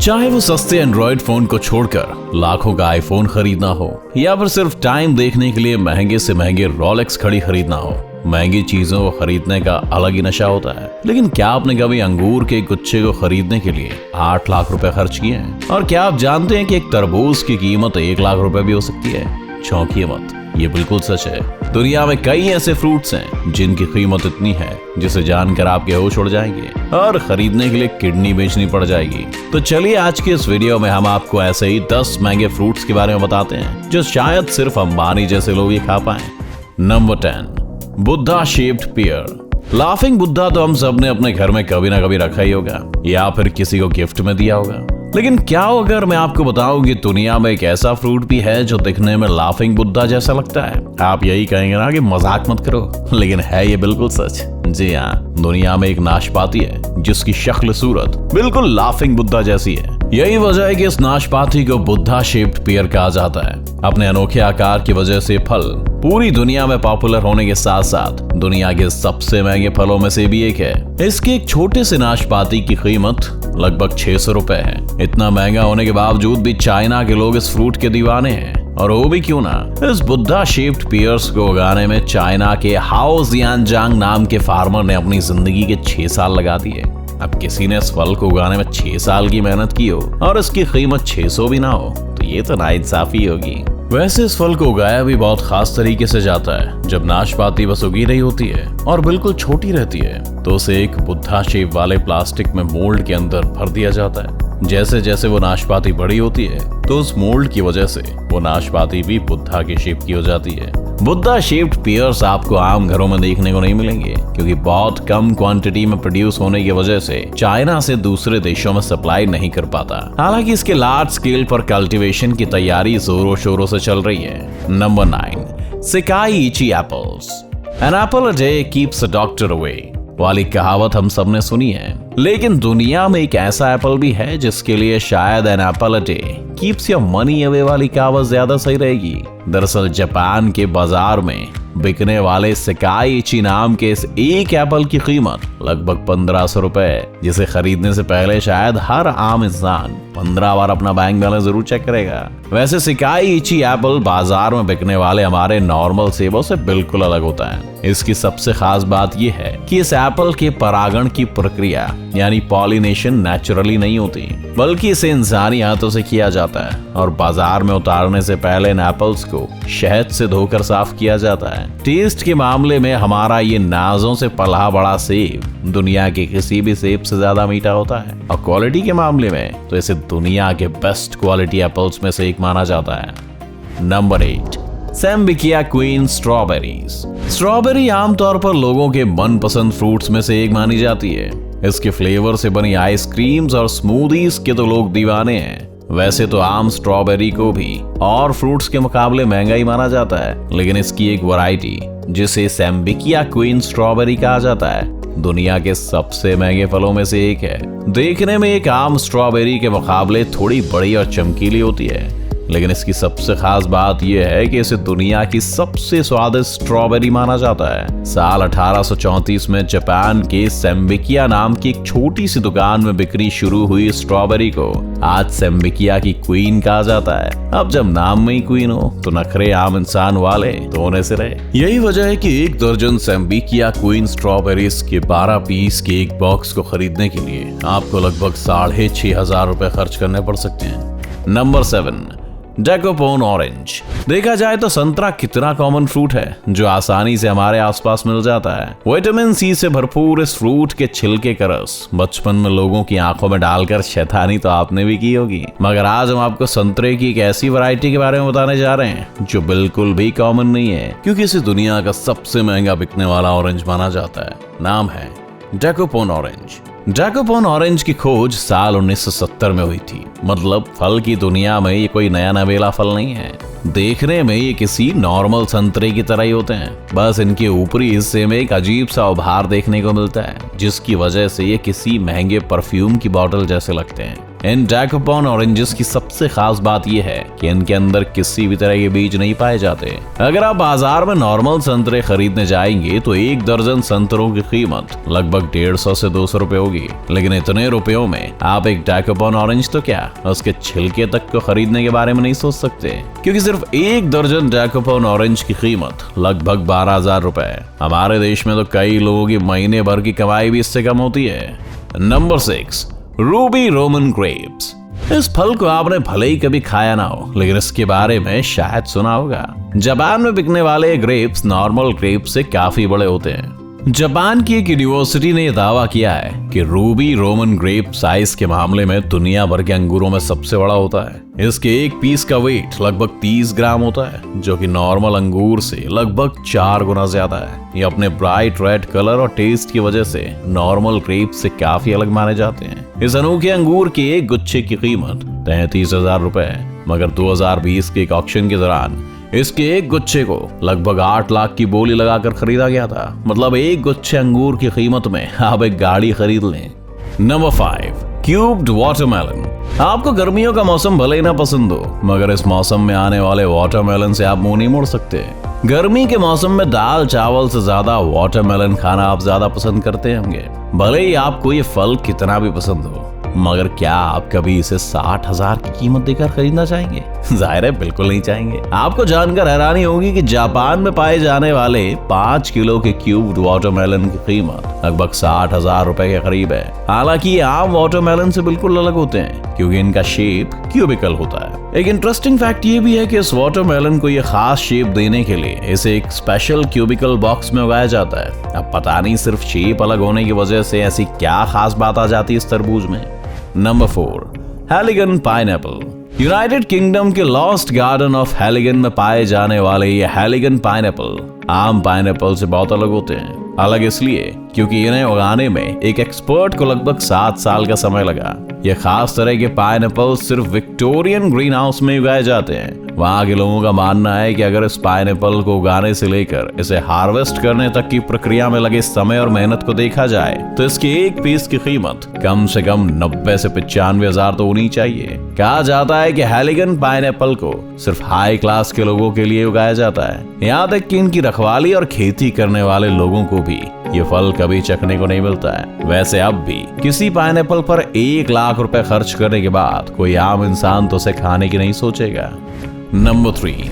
चाहे वो सस्ते एंड्रॉइड फोन को छोड़कर लाखों का आईफोन खरीदना हो या फिर सिर्फ टाइम देखने के लिए महंगे से महंगे रोलेक्स घड़ी खरीदना हो, महंगी चीजों को खरीदने का अलग ही नशा होता है। लेकिन क्या आपने कभी अंगूर के गुच्छे को खरीदने के लिए 8 लाख रुपए खर्च किए हैं? और क्या आप जानते हैं कि एक तरबूज की कीमत 1 लाख रुपए भी हो सकती है? चौंकिए मत, ये बिल्कुल सच है। दुनिया में कई ऐसे फ्रूट्स हैं जिनकी कीमत इतनी है जिसे जानकर आपके होश उड़ जाएंगे और खरीदने के लिए किडनी बेचनी पड़ जाएगी। तो चलिए आज के इस वीडियो में हम आपको ऐसे ही 10 महंगे फ्रूट्स के बारे में बताते हैं जो शायद सिर्फ अंबानी जैसे लोग ही खा पाएं। नंबर 10, बुद्धा शेप्ड पियर। लाफिंग बुद्धा तो हम सब ने अपने घर में कभी ना कभी रखा ही होगा या फिर किसी को गिफ्ट में दिया होगा। लेकिन क्या अगर मैं आपको बताऊं कि दुनिया में एक ऐसा फ्रूट भी है जो दिखने में लाफिंग बुद्धा जैसा लगता है? आप यही कहेंगे ना कि मजाक मत करो, लेकिन है ये बिल्कुल सच। जी हाँ, दुनिया में एक नाशपाती है जिसकी शक्ल सूरत बिल्कुल लाफिंग बुद्धा जैसी है। यही वजह है कि इस नाशपाती को बुद्धा शेप्ड पियर कहा जाता है। अपने अनोखे आकार की वजह से फल पूरी दुनिया में पॉपुलर होने के साथ साथ दुनिया के सबसे महंगे फलों में से भी एक है। इसके एक छोटे से नाशपाती की कीमत लगभग 600 रुपए है। इतना महंगा होने के बावजूद भी चाइना के लोग इस फ्रूट के दीवाने हैं। और वो भी क्यों ना, इस बुद्धा शेप्ड पियर्स को उगाने में चाइना के हाओ जियानजांग नाम के फार्मर ने अपनी जिंदगी के 6 साल लगा दिए। अब किसी ने इस फल को उगाने में 6 साल की मेहनत की हो और इसकी कीमत 600 भी ना हो तो ये तो नाइंसाफी होगी। वैसे इस फल को उगाया भी बहुत खास तरीके से जाता है। जब नाशपाती बस उगी रही होती है और बिल्कुल छोटी रहती है तो उसे एक बुद्धा शेप वाले प्लास्टिक में मोल्ड के अंदर भर दिया जाता है। जैसे जैसे वो नाशपाती बड़ी होती है तो उस मोल्ड की वजह से वो नाशपाती भी बुद्धा के शेप की हो जाती है। बुद्धा शेप्ड पियर्स आपको आम घरों में देखने को नहीं मिलेंगे क्योंकि बहुत कम क्वांटिटी में प्रोड्यूस होने की वजह से चाइना से दूसरे देशों में सप्लाई नहीं कर पाता। हालांकि इसके लार्ज स्केल पर कल्टीवेशन की तैयारी जोरों शोरों से चल रही है। Number 9, Sekai Ichi apples. An apple a day keeps a doctor away वाली कहावत हम सब ने सुनी है, लेकिन दुनिया में एक ऐसा एप्पल भी है जिसके लिए शायद an apple a day keeps your money away वाली कहावत ज्यादा सही रहेगी। दरअसल जापान के बाजार में बिकने वाले सेकाई इची नाम के इस एक एप्पल की कीमत लगभग 1500 रुपए है, जिसे खरीदने से पहले शायद हर आम इंसान 15 बार अपना बैंक बैलेंस जरूर चेक करेगा। वैसे सेकाई इची एप्पल बाजार में बिकने वाले हमारे नॉर्मल सेबों से बिल्कुल अलग होता है। इसकी सबसे खास बात यह है कि इस एप्पल के परागण की प्रक्रिया यानी पॉलिनेशन नेचुरली नहीं होती, बल्कि इसे इंसानी हाथों से किया जाता है और बाजार में उतारने से पहले इन एप्पल्स को शहद से धोकर साफ किया जाता है। टेस्ट के मामले में हमारा ये नाजों से पला बड़ा सेब दुनिया के किसी भी सेब से ज्यादा मीठा होता है और क्वालिटी के मामले में तो इसे दुनिया के बेस्ट क्वालिटी एप्पल्स में से एक माना जाता है। Number 8, Sembikiya queen strawberries. Strawberry आमतौर पर लोगों के मनपसंद फ्रूट्स में से एक मानी जाती है। इसके फ्लेवर से बनी आइसक्रीम्स और स्मूदीज के तो लोग दीवाने हैं। वैसे तो आम स्ट्रॉबेरी को भी और फ्रूट्स के मुकाबले महंगा ही माना जाता है, लेकिन इसकी एक वैरायटी जिसे सैम्बिकिया क्वीन स्ट्रॉबेरी कहा जाता है दुनिया के सबसे महंगे फलों में से एक है। देखने में एक आम स्ट्रॉबेरी के मुकाबले थोड़ी बड़ी और चमकीली होती है, लेकिन इसकी सबसे खास बात यह है कि इसे दुनिया की सबसे स्वादिष्ट स्ट्रॉबेरी माना जाता है। साल 1834 में जापान के सैम्बिकिया नाम की एक छोटी सी दुकान में बिक्री शुरू हुई स्ट्रॉबेरी को आज सैम्बिकिया की क्वीन कहा जाता है। अब जब नाम में ही क्वीन हो तो नखरे आम इंसान वाले तो होने से रहे। यही वजह है कि 1 दर्जन सैम्बिकिया क्वीन स्ट्रॉबेरीज के 12 पीस के एक बॉक्स को खरीदने के लिए आपको लगभग 6500 रुपए खर्च करने पड़ सकते हैं। Number 7, Dekopon orange. देखा जाए तो संतरा कितना कॉमन फ्रूट है जो आसानी से हमारे आसपास मिल जाता है। विटामिन सी से भरपूर इस फ्रूट के छिलके का रस बचपन में लोगों की आंखों में डालकर शैतानी तो आपने भी की होगी, मगर आज हम आपको संतरे की एक ऐसी वैरायटी के बारे में बताने जा रहे हैं जो बिल्कुल भी कॉमन नहीं है, क्योंकि इसे दुनिया का सबसे महंगा बिकने वाला ऑरेंज माना जाता है। नाम है डेकोपोन ऑरेंज। डेकोपोन ऑरेंज की खोज साल 1970 में हुई थी। मतलब फल की दुनिया में ये कोई नया नवेला फल नहीं है। देखने में ये किसी नॉर्मल संतरे की तरह ही होते हैं, बस इनके ऊपरी हिस्से में एक अजीब सा उभार देखने को मिलता है जिसकी वजह से ये किसी महंगे परफ्यूम की बोतल जैसे लगते हैं। इन डैकोपॉन ऑरेंजेस की सबसे खास बात यह है कि इनके अंदर किसी भी तरह के बीज नहीं पाए जाते। अगर आप बाजार में नॉर्मल संतरे खरीदने जाएंगे तो 1 दर्जन संतरों की कीमत लगभग 150 से 200 रुपए होगी, लेकिन इतने रुपयों में आप एक डैकोपॉन ऑरेंज तो क्या उसके छिलके तक को खरीदने के बारे में नहीं सोच सकते, क्योंकि सिर्फ 1 दर्जन डैकोपॉन ऑरेंज की कीमत लगभग 12,000 रुपए। हमारे देश में तो कई लोगों की महीने भर की कमाई भी इससे कम होती है। Number 6, Ruby Roman grapes. इस फल को आपने भले ही कभी खाया ना हो, लेकिन इसके बारे में शायद सुना होगा। जापान में बिकने वाले ग्रेप्स नॉर्मल ग्रेप्स से काफी बड़े होते हैं। जापान की एक यूनिवर्सिटी ने यह दावा किया है कि रूबी रोमन ग्रेप साइज के मामले में दुनिया भर के अंगूरों में सबसे बड़ा होता है। इसके एक पीस का वेट लगभग 30 ग्राम होता है, जो कि नॉर्मल अंगूर से लगभग 4 गुना ज्यादा है। ये अपने ब्राइट रेड कलर और टेस्ट की वजह से नॉर्मल ग्रेप से काफी अलग माने जाते हैं। इस अनोखे अंगूर के एक गुच्छे की कीमत 33,000 रुपए है, मगर 2020 के एक ऑक्शन के दौरान इसके एक गुच्छे को लगभग 8 लाख की बोली लगाकर खरीदा गया था। मतलब एक गुच्छे अंगूर की कीमत में आप एक गाड़ी खरीद लें। Number 5, cubed watermelon. आपको गर्मियों का मौसम भले ही ना पसंद हो, मगर इस मौसम में आने वाले वाटरमेलन से आप मुंह नहीं मोड़ सकते। गर्मी के मौसम में दाल चावल से ज्यादा वाटरमेलन खाना आप ज्यादा पसंद करते होंगे। भले ही आपको ये फल कितना भी पसंद हो, मगर क्या आप कभी इसे 60,000 की कीमत देकर खरीदना चाहेंगे? जाहिर है बिल्कुल नहीं चाहेंगे। आपको जानकर हैरानी होगी कि जापान में पाए जाने वाले 5 किलो के क्यूब्ड वाटरमेलन की कीमत लगभग 60,000 रुपए के करीब है। हालांकि ये आम वाटरमेलन से बिल्कुल अलग होते हैं, क्योंकि इनका शेप क्यूबिकल होता है। एक इंटरेस्टिंग फैक्ट ये भी है कि इस वाटरमेलन को ये खास शेप देने के लिए इसे एक स्पेशल क्यूबिकल बॉक्स में उगाया जाता है। अब पता नहीं सिर्फ शेप अलग होने की वजह से ऐसी क्या खास बात आ जाती है इस तरबूज में। Number 4, Heligan pineapple. United Kingdom के लॉस्ट गार्डन ऑफ हेलिगन में पाए जाने वाले ये हेलिगन पाइनएप्पल आम पाइनएप्पल से बहुत अलग होते हैं। अलग इसलिए क्योंकि इन्हें उगाने में एक एक्सपर्ट को लगभग 7 साल का समय लगा। ये खास तरह के पाइनएप्पल सिर्फ विक्टोरियन ग्रीन हाउस में उगाए जाते हैं। वहाँ के लोगों का मानना है कि अगर इस पाइनएप्पल को उगाने से लेकर इसे हार्वेस्ट करने तक की प्रक्रिया में लगे समय और मेहनत को देखा जाए तो इसके एक पीस की कीमत कम से कम 90 से 95,000 तो होनी चाहिए। कहा जाता है कि हेलिगन पाइनएप्पल को सिर्फ हाई क्लास के लोगों के लिए उगाया जाता है। यहाँ तक कि इनकी रखवाली और खेती करने वाले लोगों को भी ये फल कभी चखने को नहीं मिलता है। वैसे अब भी किसी पाइनएप्पल पर 1 लाख रुपए खर्च करने के बाद कोई आम इंसान तो उसे खाने की नहीं सोचेगा। Number 3,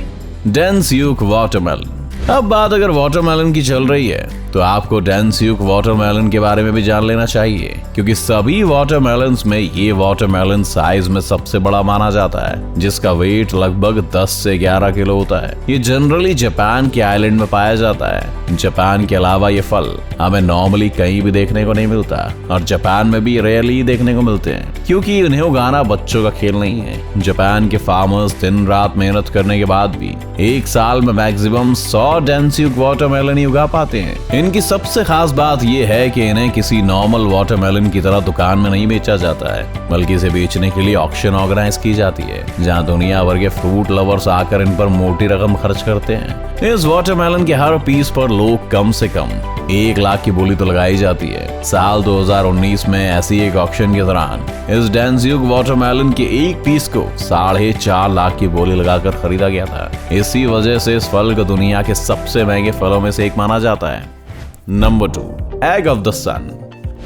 Densuke watermelon. अब बात अगर वाटरमेलन की चल रही है तो आपको डेंस्यूक वाटरमेलन के बारे में भी जान लेना चाहिए, क्योंकि सभी वाटरमेलन्स में ये वाटरमेलन साइज में सबसे बड़ा माना जाता है, जिसका वेट लगभग 10 से 11 किलो होता है। ये जनरली जापान के आइलैंड में पाया जाता है। जापान के अलावा ये फल हमें नॉर्मली कहीं भी देखने को नहीं मिलता, और जापान में भी रेयरली देखने को मिलते हैं, क्योंकि इन्हें उगाना बच्चों का खेल नहीं है। जापान के फार्मर्स दिन रात मेहनत करने के बाद भी एक साल में मैक्सिमम 100 डेंस्यूक वाटरमेलन ही उगा पाते हैं। इनकी सबसे खास बात यह है कि इन्हें किसी नॉर्मल वाटरमेलन की तरह दुकान में नहीं बेचा जाता है, बल्कि इसे बेचने के लिए ऑक्शन ऑर्गेनाइज की जाती है, जहां दुनिया भर के फ्रूट लवर्स आकर इन पर मोटी रकम खर्च करते हैं। इस वाटरमेलन के हर पीस पर लोग कम से कम 1 लाख की बोली तो लगाई जाती है। साल 2019 में ऐसी एक ऑक्शन के दौरान इस डेंस्यूक वाटरमेलन के एक पीस को 4.5 लाख की बोली लगाकर खरीदा गया था। इसी वजह से इस फल को दुनिया के सबसे महंगे फलों में से एक माना जाता है। Number 2, egg of the sun.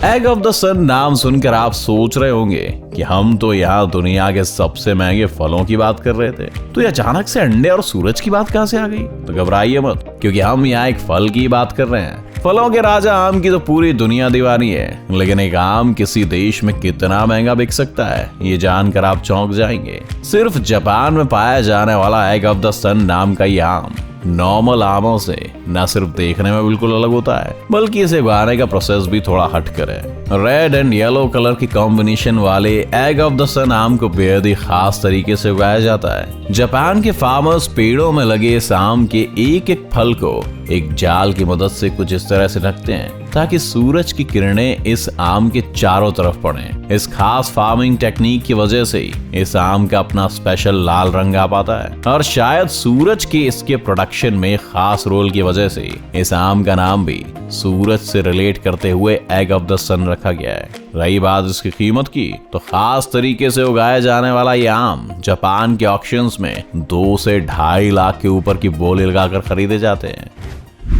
Egg of the sun नाम सुनकर आप सोच रहे होंगे कि हम तो यहाँ दुनिया के सबसे महंगे फलों की बात कर रहे थे, तो ये अचानक से अंडे और सूरज की बात कहां से आ गई? तो घबराइए मत, क्योंकि हम यहाँ एक फल की बात कर रहे हैं। फलों के राजा आम की तो पूरी दुनिया दीवानी है, लेकिन एक आम किसी देश में कितना महंगा बिक सकता है ये जानकर आप चौंक जाएंगे। सिर्फ जापान में पाया जाने वाला एग ऑफ द सन नाम का ये आम नॉर्मल आमों से न सिर्फ देखने में बिल्कुल अलग होता है, बल्कि इसे उगाने का प्रोसेस भी थोड़ा हटकर है। रेड एंड येलो कलर की कॉम्बिनेशन वाले एग ऑफ द सन आम को बेहद ही खास तरीके से उगाया जाता है। जापान के फार्मर्स पेड़ों में लगे इस आम के एक एक फल को एक जाल की मदद से कुछ इस तरह से ढकते हैं ताकि सूरज की किरणें इस आम के चारों तरफ पड़ें। इस खास फार्मिंग टेक्निक की वजह से ही इस आम का अपना स्पेशल लाल रंग आ पाता है और शायद सूरज के इसके प्रोडक्शन में खास रोल की वजह से इस आम का नाम भी सूरज से रिलेट करते हुए एग ऑफ द सन रखा गया है। रही बात इसकी कीमत की, तो खास तरीके से उगाया जाने वाला ये आम जापान के ऑक्शंस में 2 से 2.5 लाख के ऊपर की बोली लगाकर खरीदे जाते हैं।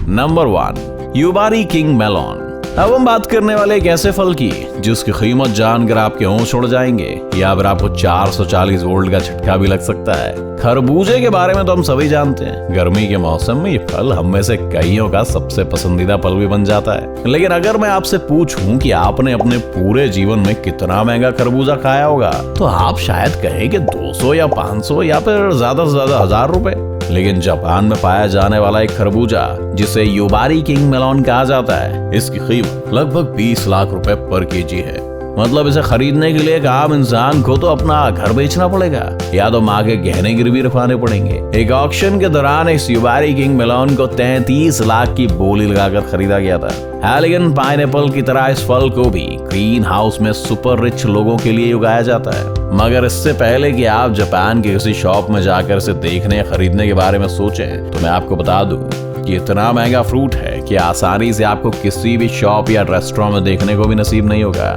Number 1, Yubari king melon. अब हम बात करने वाले एक ऐसे फल की जिसकी कीमत जानकर आपके होश उड़ जाएंगे या फिर आपको 440 वोल्ट का झटका भी लग सकता है। खरबूजे के बारे में तो हम सभी जानते हैं, गर्मी के मौसम में ये फल हम में से कईयों का सबसे पसंदीदा फल भी बन जाता है। लेकिन अगर मैं आपसे पूछूं कि आपने अपने पूरे जीवन में कितना महंगा खरबूजा खाया होगा, तो आप शायद कहें कि 200 या 500 या फिर ज्यादा से ज्यादा 1000 रुपए। लेकिन जापान में पाया जाने वाला एक खरबूजा जिसे युबारी किंग मेलॉन कहा जाता है, इसकी कीमत लगभग 20 लाख रुपए पर केजी है। मतलब इसे खरीदने के लिए एक आम इंसान को तो अपना घर बेचना पड़ेगा या तो माँ के गहने गिरवी रखवाने पड़ेंगे। एक ऑक्शन के दौरान इस युबारी किंग मेलॉन को 33 लाख की बोली लगाकर खरीदा गया था। लेकिन पाइनएप्पल की तरह इस फल को भी ग्रीन हाउस में सुपर रिच लोगों के लिए उगाया जाता है। मगर इससे पहले कि आप जापान के किसी शॉप में जाकर इसे देखने या खरीदने के बारे में सोचें, तो मैं आपको बता दूं कि इतना महंगा फ्रूट है कि आसानी से आपको किसी भी शॉप या रेस्टोरेंट में देखने को भी नसीब नहीं होगा।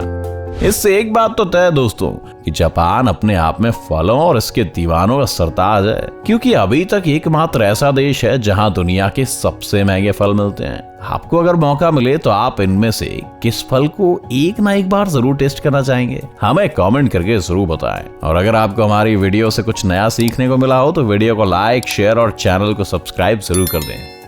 इससे एक बात तो तय दोस्तों कि जापान अपने आप में फलों और इसके दीवानों का सरताज है, क्योंकि अभी तक एकमात्र ऐसा देश है जहां दुनिया के सबसे महंगे फल मिलते हैं। आपको अगर मौका मिले तो आप इनमें से किस फल को एक ना एक बार जरूर टेस्ट करना चाहेंगे, हमें कमेंट करके जरूर बताएं। और अगर आपको हमारी वीडियो से कुछ नया सीखने को मिला हो तो वीडियो को लाइक, शेयर और चैनल को सब्सक्राइब जरूर कर दें।